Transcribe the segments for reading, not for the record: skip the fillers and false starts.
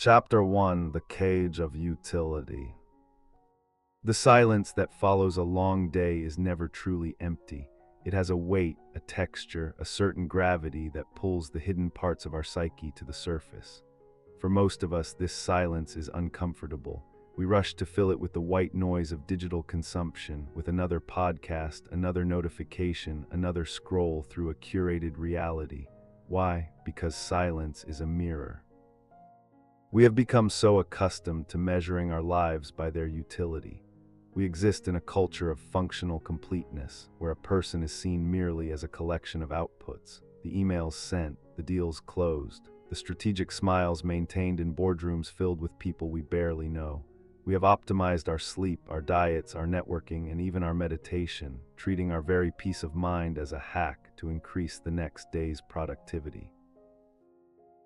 Chapter 1: The Cage of Utility. The silence that follows a long day is never truly empty. It has a weight, a texture, a certain gravity that pulls the hidden parts of our psyche to the surface. For most of us, this silence is uncomfortable. We rush to fill it with the white noise of digital consumption, with another podcast, another notification, another scroll through a curated reality. Why? Because silence is a mirror. We have become so accustomed to measuring our lives by their utility. We exist in a culture of functional completeness, where a person is seen merely as a collection of outputs: the emails sent, the deals closed, the strategic smiles maintained in boardrooms filled with people we barely know. We have optimized our sleep, our diets, our networking, and even our meditation, treating our very peace of mind as a hack to increase the next day's productivity.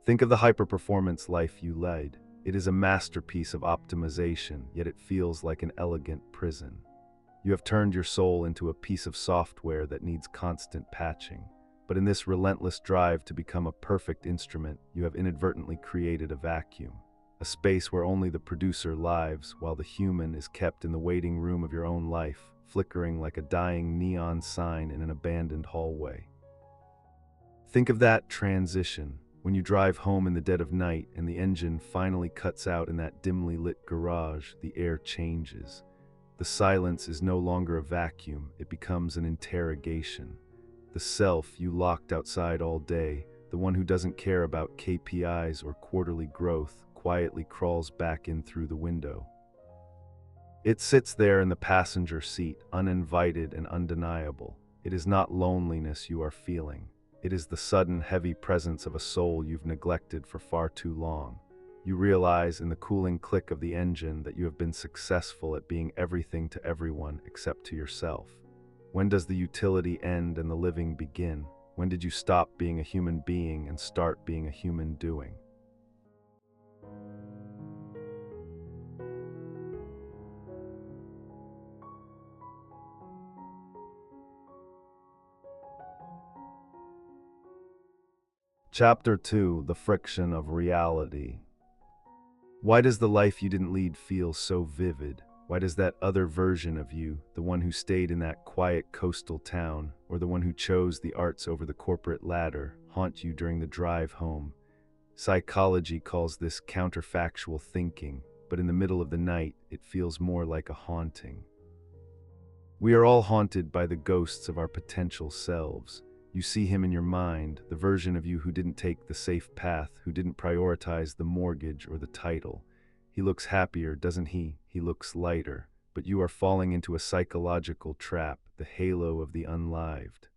Think of the hyper-performance life you led. It is a masterpiece of optimization, yet it feels like an elegant prison. You have turned your soul into a piece of software that needs constant patching. But in this relentless drive to become a perfect instrument, you have inadvertently created a vacuum, a space where only the producer lives, while the human is kept in the waiting room of your own life, flickering like a dying neon sign in an abandoned hallway. Think of that transition. When you drive home in the dead of night and the engine finally cuts out in that dimly lit garage, the air changes. The silence is no longer a vacuum, it becomes an interrogation. The self you locked outside all day, the one who doesn't care about KPIs or quarterly growth, quietly crawls back in through the window. It sits there in the passenger seat, uninvited and undeniable. It is not loneliness you are feeling. It is the sudden, heavy presence of a soul you've neglected for far too long. You realize in the cooling click of the engine that you have been successful at being everything to everyone except to yourself. When does the utility end and the living begin? When did you stop being a human being and start being a human doing? Chapter 2: The Friction of Reality. Why does the life you didn't lead feel so vivid? Why does that other version of you, the one who stayed in that quiet coastal town, or the one who chose the arts over the corporate ladder, haunt you during the drive home? Psychology calls this counterfactual thinking, but in the middle of the night, it feels more like a haunting. We are all haunted by the ghosts of our potential selves. You see him in your mind, the version of you who didn't take the safe path, who didn't prioritize the mortgage or the title. He looks happier, doesn't he? He looks lighter. But you are falling into a psychological trap, the halo of the unlived.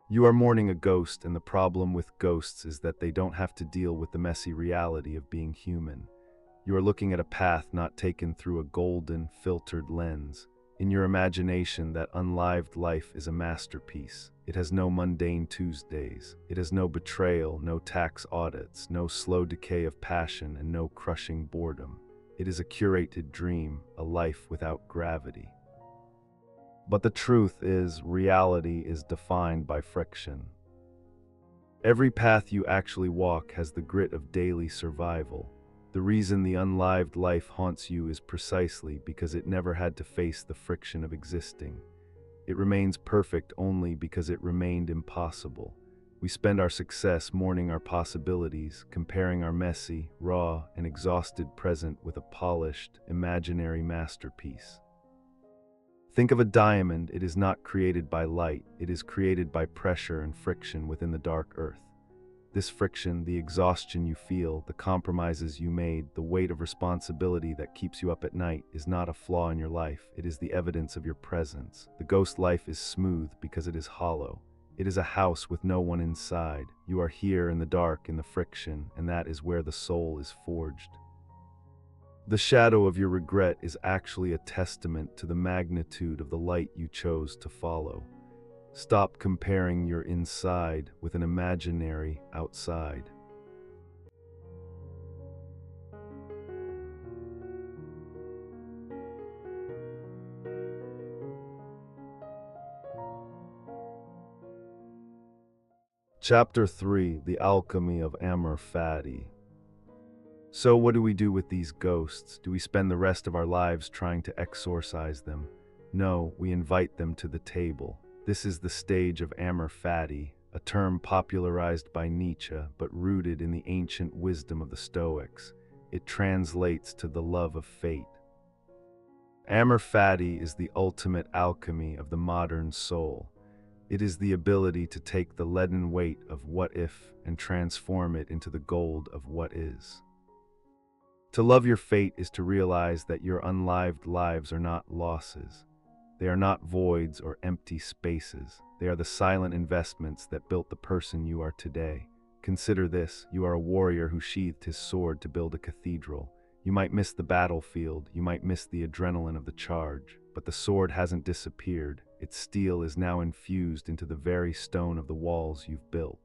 You are mourning a ghost, and the problem with ghosts is that they don't have to deal with the messy reality of being human. You are looking at a path not taken through a golden, filtered lens. In your imagination, that unlived life is a masterpiece. It has no mundane Tuesdays. It has no betrayal, no tax audits, no slow decay of passion, and no crushing boredom. It is a curated dream, a life without gravity. But the truth is, reality is defined by friction. Every path you actually walk has the grit of daily survival. The reason the unlived life haunts you is precisely because it never had to face the friction of existing. It remains perfect only because it remained impossible. We spend our success mourning our possibilities, comparing our messy, raw, and exhausted present with a polished, imaginary masterpiece. Think of a diamond. It is not created by light. It is created by pressure and friction within the dark earth. This friction, the exhaustion you feel, the compromises you made, the weight of responsibility that keeps you up at night is not a flaw in your life. It is the evidence of your presence. The ghost life is smooth because it is hollow. It is a house with no one inside. You are here in the dark, in the friction, and that is where the soul is forged. The shadow of your regret is actually a testament to the magnitude of the light you chose to follow. Stop comparing your inside with an imaginary outside. Chapter 3: The Alchemy of Amor Fati. So what do we do with these ghosts? Do we spend the rest of our lives trying to exorcise them? No, we invite them to the table. This is the stage of Amor Fati, a term popularized by Nietzsche but rooted in the ancient wisdom of the Stoics. It translates to the love of fate. Amor Fati is the ultimate alchemy of the modern soul. It is the ability to take the leaden weight of what if and transform it into the gold of what is. To love your fate is to realize that your unlived lives are not losses. They are not voids or empty spaces. They are the silent investments that built the person you are today. Consider this: you are a warrior who sheathed his sword to build a cathedral. You might miss the battlefield, you might miss the adrenaline of the charge, but the sword hasn't disappeared. Its steel is now infused into the very stone of the walls you've built.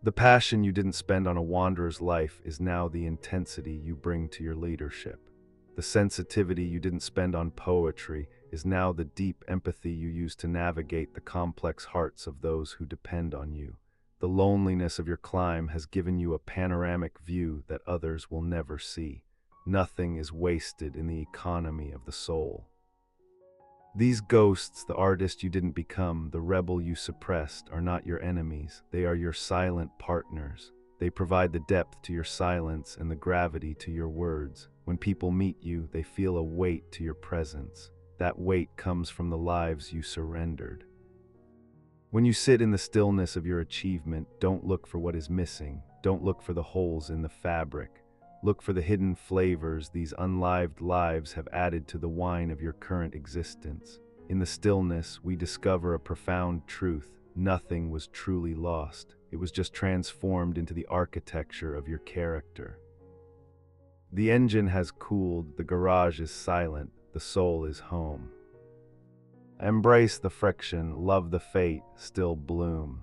The passion you didn't spend on a wanderer's life is now the intensity you bring to your leadership. The sensitivity you didn't spend on poetry is now the deep empathy you use to navigate the complex hearts of those who depend on you. The loneliness of your climb has given you a panoramic view that others will never see. Nothing is wasted in the economy of the soul. These ghosts, the artist you didn't become, the rebel you suppressed, are not your enemies. They are your silent partners. They provide the depth to your silence and the gravity to your words. When people meet you, they feel a weight to your presence. That weight comes from the lives you surrendered. When you sit in the stillness of your achievement, don't look for what is missing. Don't look for the holes in the fabric. Look for the hidden flavors these unlived lives have added to the wine of your current existence. In the stillness, we discover a profound truth. Nothing was truly lost. It was just transformed into the architecture of your character. The engine has cooled, the garage is silent, the soul is home. Embrace the friction, love the fate, still bloom.